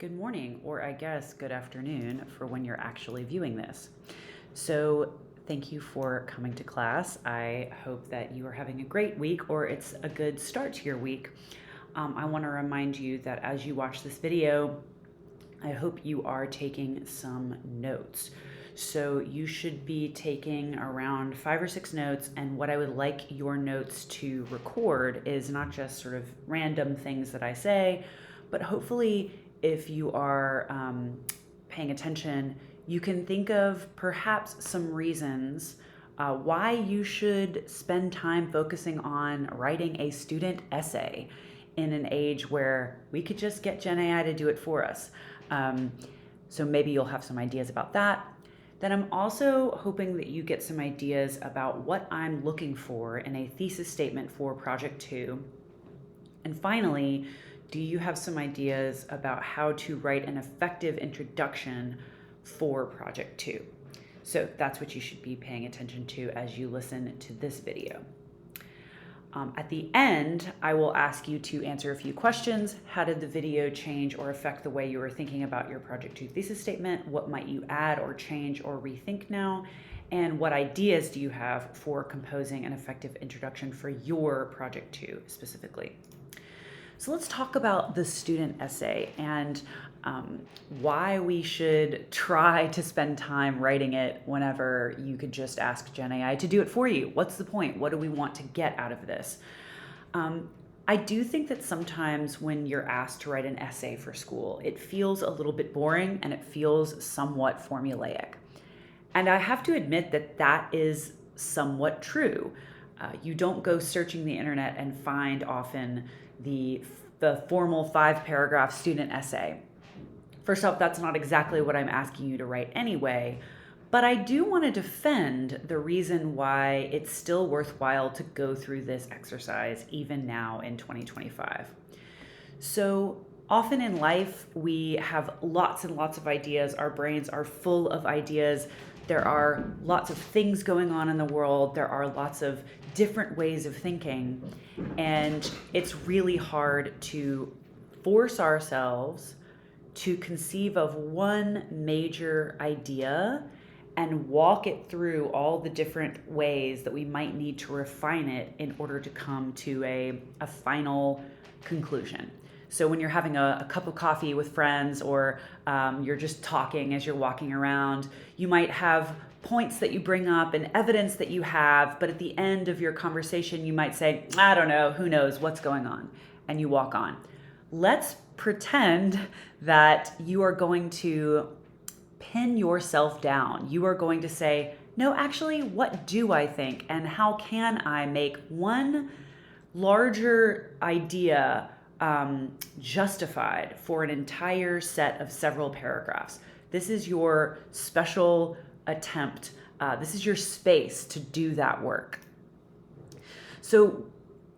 good morning, or I guess good afternoon for when you're actually viewing this. So, thank you for coming to class. I hope that you are having a great week or it's a good start to your week. I want to remind you that as you watch this video, I hope you are taking some notes. So you should be taking around 5 or 6 notes, and what I would like your notes to record is not just sort of random things that I say, but hopefully if you are paying attention, you can think of perhaps some reasons why you should spend time focusing on writing a student essay in an age where we could just get Gen AI to do it for us. So maybe you'll have some ideas about that. Then I'm also hoping that you get some ideas about what I'm looking for in a thesis statement for Project 2. And finally, do you have some ideas about how to write an effective introduction for Project 2? So that's what you should be paying attention to as you listen to this video. At the end, I will ask you to answer a few questions. How did the video change or affect the way you were thinking about your Project 2 thesis statement? What might you add or change or rethink now? And what ideas do you have for composing an effective introduction for your Project 2 specifically? So let's talk about the student essay and why we should try to spend time writing it whenever you could just ask Gen AI to do it for you. What's the point? What do we want to get out of this? I do think that sometimes when you're asked to write an essay for school, it feels a little bit boring and it feels somewhat formulaic. And I have to admit that that is somewhat true. You don't go searching the internet and find often the formal 5-paragraph student essay. First off, that's not exactly what I'm asking you to write anyway, but I do want to defend the reason why it's still worthwhile to go through this exercise even now in 2025. So often in life, we have lots and lots of ideas. Our brains are full of ideas. There are lots of things going on in the world. There are lots of different ways of thinking. And it's really hard to force ourselves to conceive of one major idea and walk it through all the different ways that we might need to refine it in order to come to a final conclusion. So when you're having a cup of coffee with friends or you're just talking as you're walking around, you might have points that you bring up and evidence that you have, but at the end of your conversation, you might say, I don't know, who knows what's going on, and you walk on. Let's pretend that you are going to pin yourself down. You are going to say, no, actually, what do I think? And how can I make one larger idea justified for an entire set of several paragraphs? This is your special attempt. This is your space to do that work. So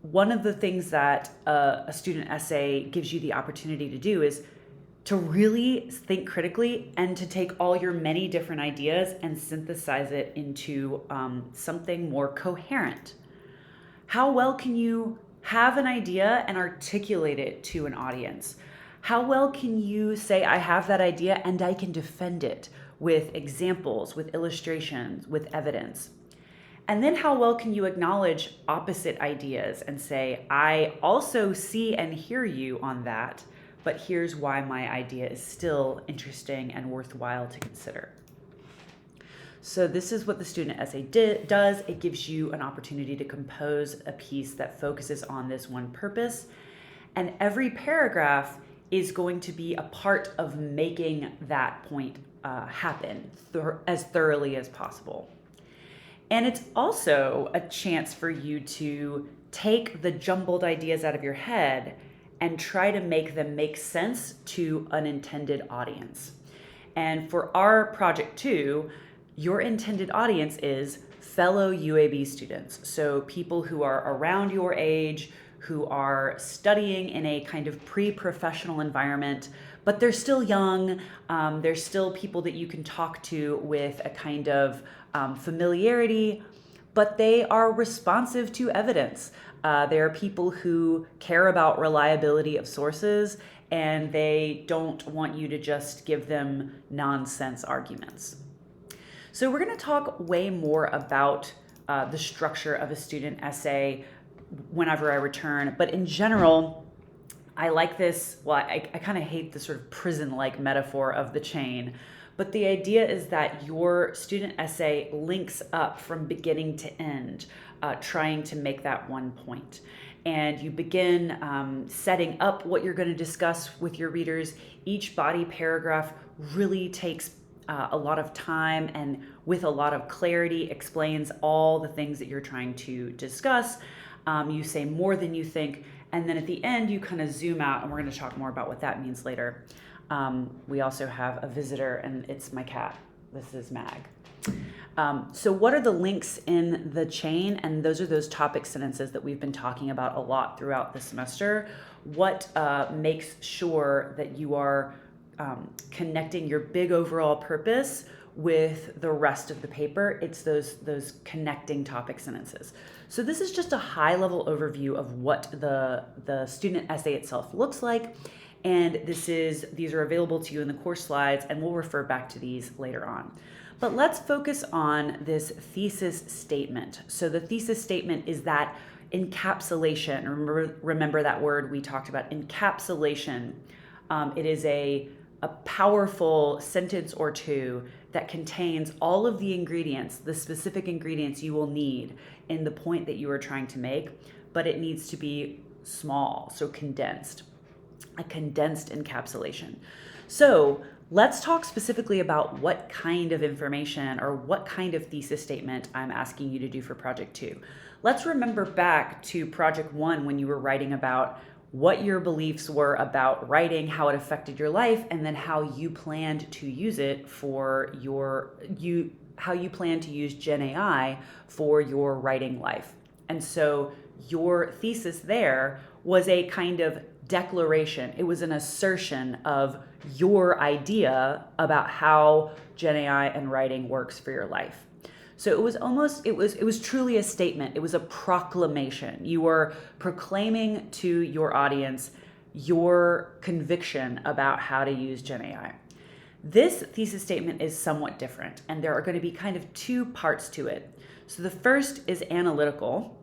one of the things that a student essay gives you the opportunity to do is to really think critically and to take all your many different ideas and synthesize it into something more coherent. How well can you have an idea and articulate it to an audience? How well can you say, I have that idea and I can defend it with examples, with illustrations, with evidence? And then how well can you acknowledge opposite ideas and say, I also see and hear you on that, but here's why my idea is still interesting and worthwhile to consider. So this is what the student essay does. It gives you an opportunity to compose a piece that focuses on this one purpose. And every paragraph is going to be a part of making that point happen as thoroughly as possible. And it's also a chance for you to take the jumbled ideas out of your head and try to make them make sense to an intended audience. And for our Project 2, your intended audience is fellow UAB students. So people who are around your age, who are studying in a kind of pre-professional environment, but they're still young. They're still people that you can talk to with a kind of familiarity, but they are responsive to evidence. They are people who care about reliability of sources and they don't want you to just give them nonsense arguments. So we're going to talk way more about the structure of a student essay whenever I return, but in general, I like this. Well, I kind of hate the sort of prison-like metaphor of the chain, but the idea is that your student essay links up from beginning to end, trying to make that one point. And you begin setting up what you're going to discuss with your readers. Each body paragraph really takes a lot of time and with a lot of clarity explains all the things that you're trying to discuss. You say more than you think, and then at the end you kind of zoom out, and we're going to talk more about what that means later. We also have a visitor, and it's my cat. This is Mag. So what are the links in the chain? And those are those topic sentences that we've been talking about a lot throughout the semester. What makes sure that you are connecting your big overall purpose with the rest of the paper? It's those connecting topic sentences. So this is just a high level overview of what the student essay itself looks like. And these are available to you in the course slides, and we'll refer back to these later on. But let's focus on this thesis statement. So the thesis statement is that encapsulation. Remember that word we talked about, encapsulation. It is a powerful sentence or two that contains all of the ingredients, the specific ingredients you will need in the point that you are trying to make, but it needs to be small, so condensed, a condensed encapsulation. So let's talk specifically about what kind of information or what kind of thesis statement I'm asking you to do for Project 2. Let's remember back to Project 1 when you were writing about what your beliefs were about writing, how it affected your life, and then how you planned to use it for how you plan to use Gen AI for your writing life. And so your thesis there was a kind of declaration. It was an assertion of your idea about how Gen AI and writing works for your life. So it was truly a statement. It was a proclamation. You were proclaiming to your audience your conviction about how to use Gen AI. This thesis statement is somewhat different, and there are going to be kind of two parts to it. So the first is analytical,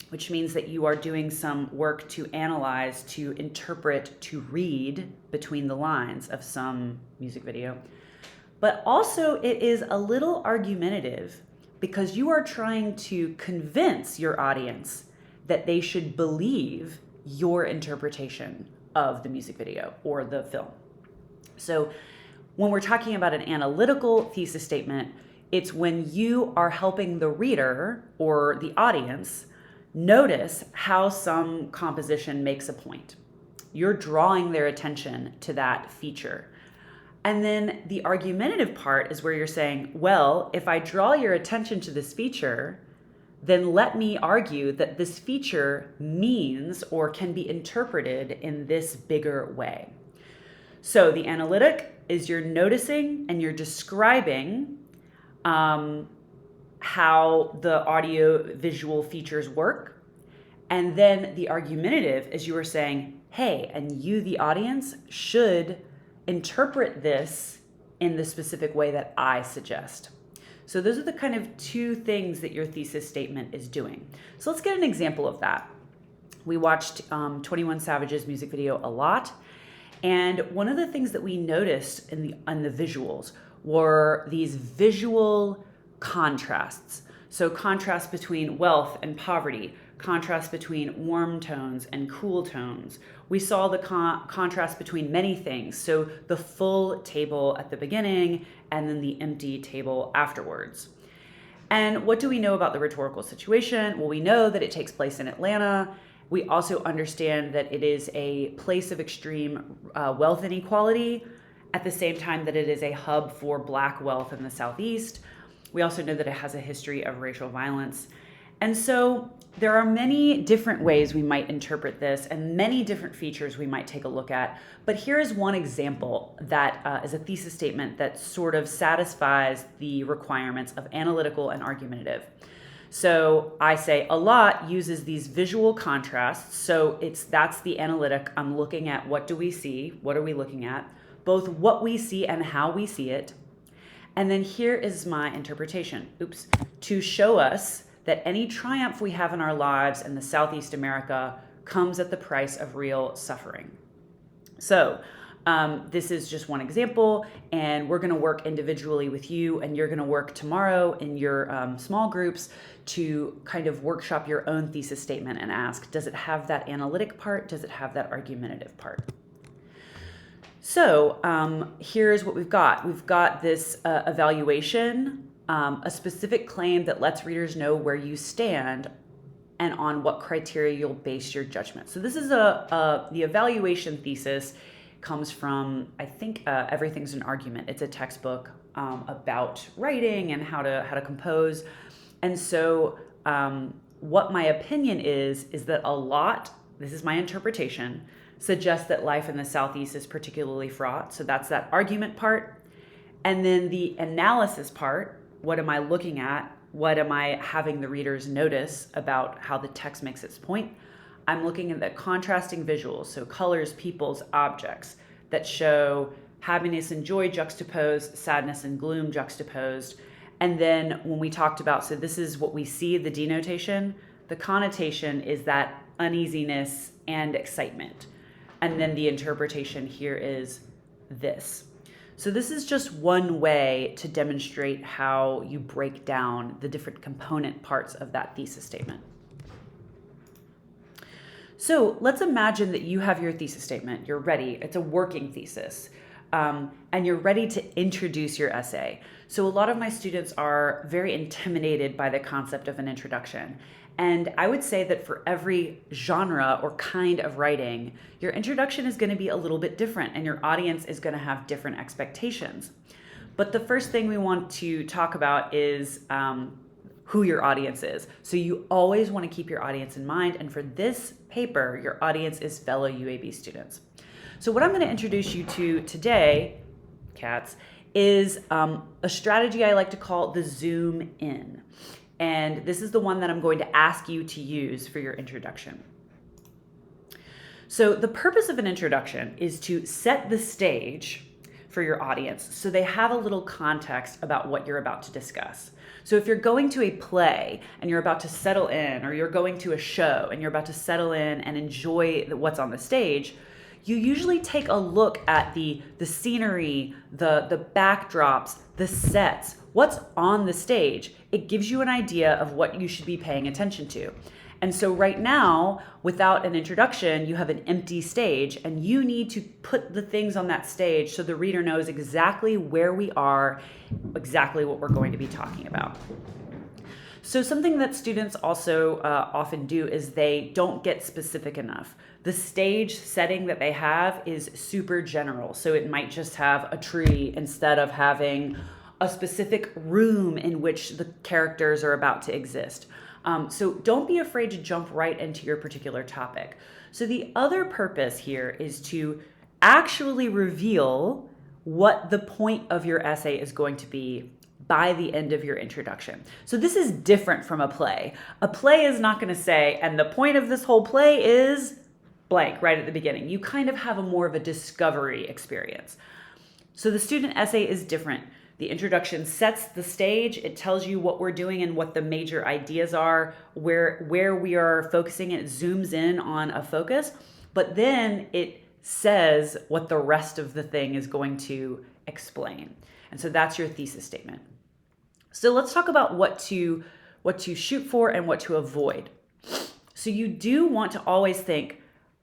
which means that you are doing some work to analyze, to interpret, to read between the lines of some music video. But also it is a little argumentative because you are trying to convince your audience that they should believe your interpretation of the music video or the film. So when we're talking about an analytical thesis statement, it's when you are helping the reader or the audience notice how some composition makes a point. You're drawing their attention to that feature. And then the argumentative part is where you're saying, well, if I draw your attention to this feature, then let me argue that this feature means or can be interpreted in this bigger way. So the analytic is you're noticing and you're describing how the audio visual features work. And then the argumentative is you are saying, hey, and you, the audience, should interpret this in the specific way that I suggest. So those are the kind of two things that your thesis statement is doing. So let's get an example of that. We watched 21 Savage's music video a lot. And one of the things that we noticed in the visuals were these visual contrasts. So contrast between wealth and poverty, contrast between warm tones and cool tones. We saw the contrast between many things. So the full table at the beginning and then the empty table afterwards. And what do we know about the rhetorical situation? Well, we know that it takes place in Atlanta. We also understand that it is a place of extreme wealth inequality at the same time that it is a hub for Black wealth in the Southeast. We also know that it has a history of racial violence. And so there are many different ways we might interpret this and many different features we might take a look at. But here is one example that is a thesis statement that sort of satisfies the requirements of analytical and argumentative. So I say a lot uses these visual contrasts. So that's the analytic. I'm looking at what do we see? What are we looking at? Both what we see and how we see it. And then here is my interpretation. To show us that any triumph we have in our lives in the Southeast America comes at the price of real suffering. So this is just one example, and we're going to work individually with you, and you're going to work tomorrow in your small groups to kind of workshop your own thesis statement and ask, does it have that analytic part? Does it have that argumentative part? So here's what we've got. We've got this evaluation, a specific claim that lets readers know where you stand and on what criteria you'll base your judgment. So this is the evaluation thesis comes from, I think, Everything's an Argument. It's a textbook about writing and how to compose. And so what my opinion is that a lot, this is my interpretation, suggests that life in the Southeast is particularly fraught. So that's that argument part. And then the analysis part, what am I looking at? What am I having the readers notice about how the text makes its point? I'm looking at the contrasting visuals, so colors, peoples, objects that show happiness and joy juxtaposed, sadness and gloom juxtaposed. And then when we talked about, so this is what we see, the denotation, the connotation is that uneasiness and excitement. And then the interpretation here is this. So this is just one way to demonstrate how you break down the different component parts of that thesis statement. So let's imagine that you have your thesis statement, you're ready, it's a working thesis, and you're ready to introduce your essay. So a lot of my students are very intimidated by the concept of an introduction. And I would say that for every genre or kind of writing, your introduction is going to be a little bit different and your audience is going to have different expectations. But the first thing we want to talk about is who your audience is. So you always want to keep your audience in mind. And for this paper, your audience is fellow UAB students. So what I'm going to introduce you to today, cats, is a strategy I like to call the zoom in. And this is the one that I'm going to ask you to use for your introduction. So the purpose of an introduction is to set the stage for your audience so they have a little context about what you're about to discuss. So if you're going to a play and you're about to settle in, or you're going to a show and you're about to settle in and enjoy what's on the stage, you usually take a look at the scenery, the backdrops, the sets, what's on the stage. It gives you an idea of what you should be paying attention to. And so right now, without an introduction, you have an empty stage and you need to put the things on that stage so the reader knows exactly where we are, exactly what we're going to be talking about. So something that students also often do is they don't get specific enough. The stage setting that they have is super general. So it might just have a tree instead of having a specific room in which the characters are about to exist. So don't be afraid to jump right into your particular topic. So the other purpose here is to actually reveal what the point of your essay is going to be by the end of your introduction. So this is different from a play. A play is not going to say, and the point of this whole play is blank right at the beginning. You kind of have a more of a discovery experience. So the student essay is different. The introduction sets the stage. It tells you what we're doing and what the major ideas are, where we are focusing. It zooms in on a focus, but then it says what the rest of the thing is going to explain. And so that's your thesis statement. So let's talk about what to shoot for and what to avoid. So you do want to always think,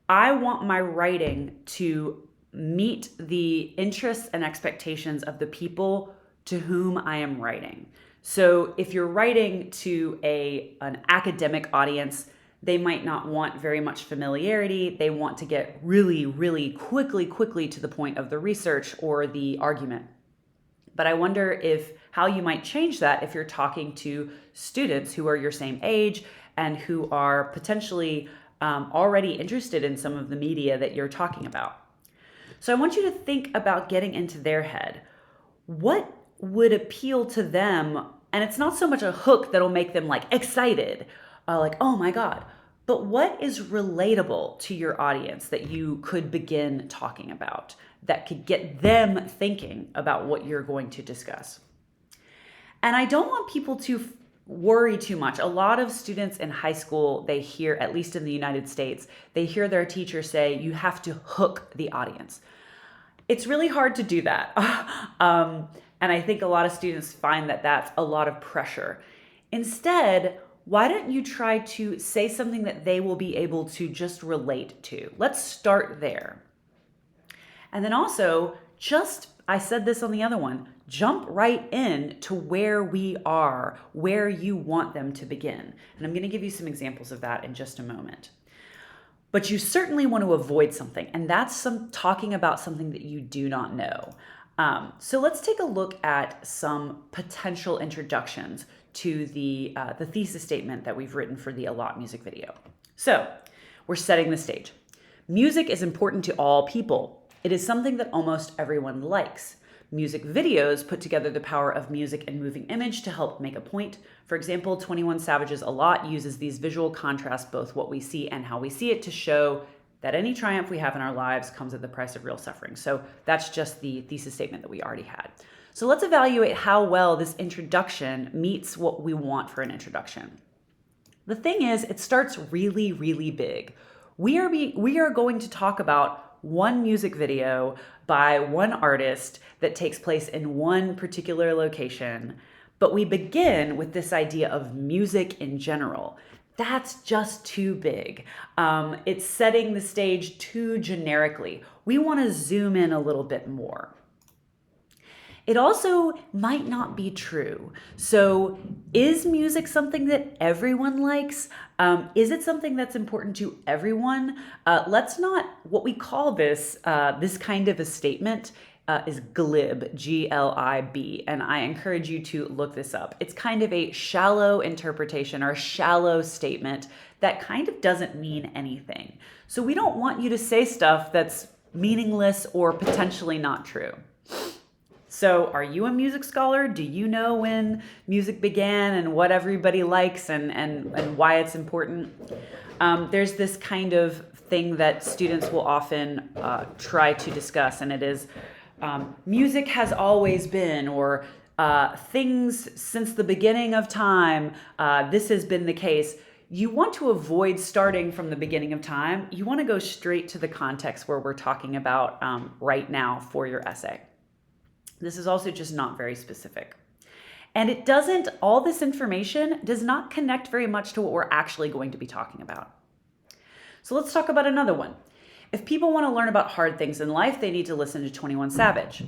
I want my writing to meet the interests and expectations of the people to whom I am writing. So if you're writing to an academic audience, they might not want very much familiarity. They want to get really, really quickly to the point of the research or the argument. But I wonder how you might change that if you're talking to students who are your same age and who are potentially already interested in some of the media that you're talking about. So I want you to think about getting into their head. What would appeal to them And it's not so much a hook that'll make them like excited, like, oh my God, but what is relatable to your audience that you could begin talking about that could get them thinking about what you're going to discuss? And I don't want people to worry too much. A lot of students in high school, they hear, at least in the United States, they hear their teacher say, you have to hook the audience. It's really hard to do that. And I think a lot of students find that that's a lot of pressure. Instead, why don't you try to say something that they will be able to just relate to? Let's start there. And then also, I said this on the other one, jump right in to where we are, where you want them to begin. And I'm going to give you some examples of that in just a moment. But you certainly want to avoid something, and that's talking about something that you do not know. So let's take a look at some potential introductions to the thesis statement that we've written for the A Lot music video. So we're setting the stage. Music is important to all people. It is something that almost everyone likes. Music videos put together the power of music and moving image to help make a point. For example, 21 Savage's A Lot uses these visual contrasts, both what we see and how we see it, to show that any triumph we have in our lives comes at the price of real suffering. So that's just the thesis statement that we already had. So let's evaluate how well this introduction meets what we want for an introduction. The thing is, it starts really, really big. We are going to talk about one music video by one artist that takes place in one particular location, but we begin with this idea of music in general. That's just too big. It's setting the stage too generically. We want to zoom in a little bit more. It also might not be true. So is music something that everyone likes? Is it something that's important to everyone? Let's not, what we call this kind of a statement is glib, G-L-I-B, and I encourage you to look this up. It's kind of a shallow interpretation or a shallow statement that kind of doesn't mean anything. So we don't want you to say stuff that's meaningless or potentially not true. So are you a music scholar? Do you know when music began and what everybody likes and why it's important? There's this kind of thing that students will often try to discuss, and it is music has always been, or things since the beginning of time, this has been the case. You want to avoid starting from the beginning of time. You want to go straight to the context where we're talking about right now for your essay. This is also just not very specific. And all this information does not connect very much to what we're actually going to be talking about. So let's talk about another one. If people want to learn about hard things in life, they need to listen to 21 Savage.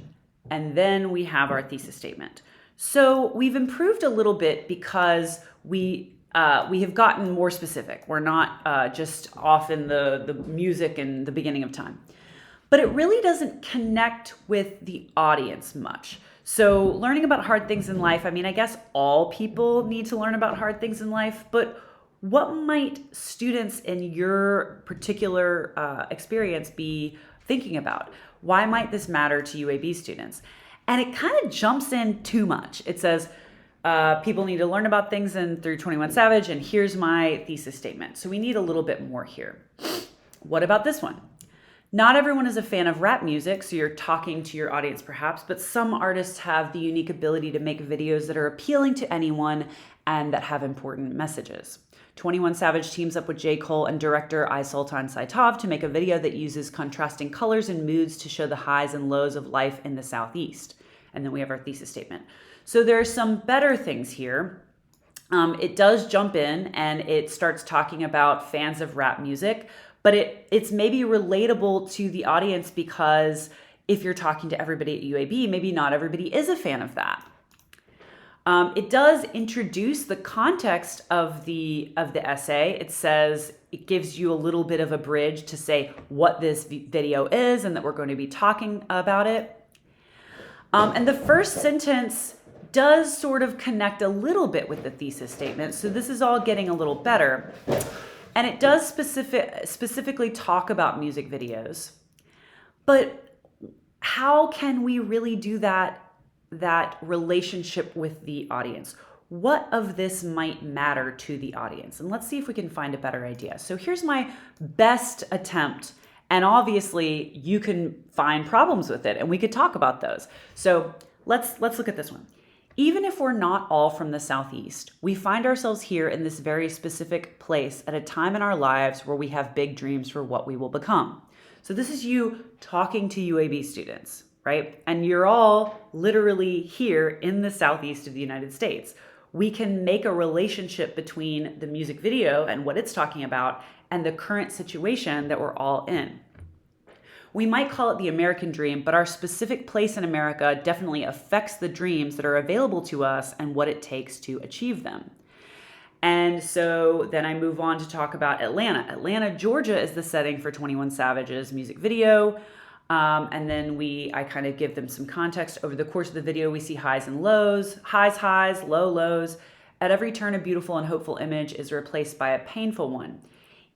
And then we have our thesis statement. So we've improved a little bit because we have gotten more specific. We're not just off in the music and the beginning of time. But it really doesn't connect with the audience much. So learning about hard things in life, I mean, I guess all people need to learn about hard things in life, but what might students in your particular experience be thinking about? Why might this matter to UAB students? And it kind of jumps in too much. It says, people need to learn about things through 21 Savage, and here's my thesis statement. So we need a little bit more here. What about this one? Not everyone is a fan of rap music, so you're talking to your audience perhaps, but some artists have the unique ability to make videos that are appealing to anyone and that have important messages. 21 Savage teams up with J. Cole and director Sultan Saitov to make a video that uses contrasting colors and moods to show the highs and lows of life in the Southeast. And then we have our thesis statement. So there are some better things here. It does jump in and it starts talking about fans of rap music, but it's maybe relatable to the audience because if you're talking to everybody at UAB, maybe not everybody is a fan of that. It does introduce the context of the essay. It says, it gives you a little bit of a bridge to say what this video is and that we're going to be talking about it. And the first sentence does sort of connect a little bit with the thesis statement. So this is all getting a little better. And it does specifically talk about music videos. But how can we really do that relationship with the audience? what of this might matter to the audience? And let's see if we can find a better idea. So here's my best attempt. And obviously you can find problems with it and we could talk about those. So let's look at this one. Even if we're not all from the Southeast, we find ourselves here in this very specific place at a time in our lives where we have big dreams for what we will become. So this is you talking to UAB students, right? And you're all literally here in the Southeast of the United States. We can make a relationship between the music video and what it's talking about and the current situation that we're all in. We might call it the American dream, but our specific place in America definitely affects the dreams that are available to us and what it takes to achieve them. And so then I move on to talk about Atlanta. Atlanta, Georgia is the setting for 21 Savage's music video. And then I kind of give them some context. Over the course of the video, we see highs and lows, highs, lows. At every turn, a beautiful and hopeful image is replaced by a painful one.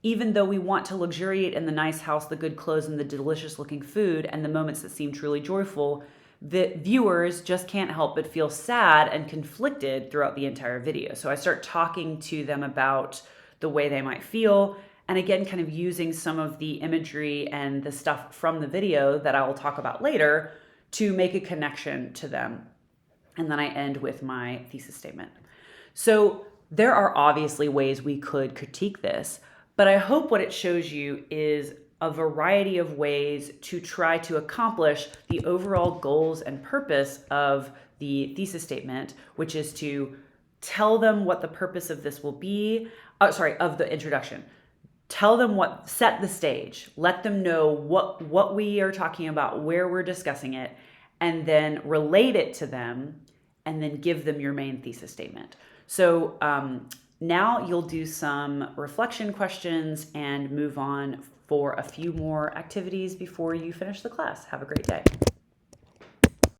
Even though we want to luxuriate in the nice house, the good clothes, and the delicious looking food, and the moments that seem truly joyful, the viewers just can't help but feel sad and conflicted throughout the entire video. So I start talking to them about the way they might feel, and again, kind of using some of the imagery and the stuff from the video that I will talk about later to make a connection to them. And then I end with my thesis statement. So there are obviously ways we could critique this, but I hope what it shows you is a variety of ways to try to accomplish the overall goals and purpose of the thesis statement, which is to tell them what the purpose of this will be, of the introduction. Tell them set the stage, let them know what we are talking about, where we're discussing it, and then relate it to them, and then give them your main thesis statement. So now you'll do some reflection questions and move on for a few more activities before you finish the class. Have a great day.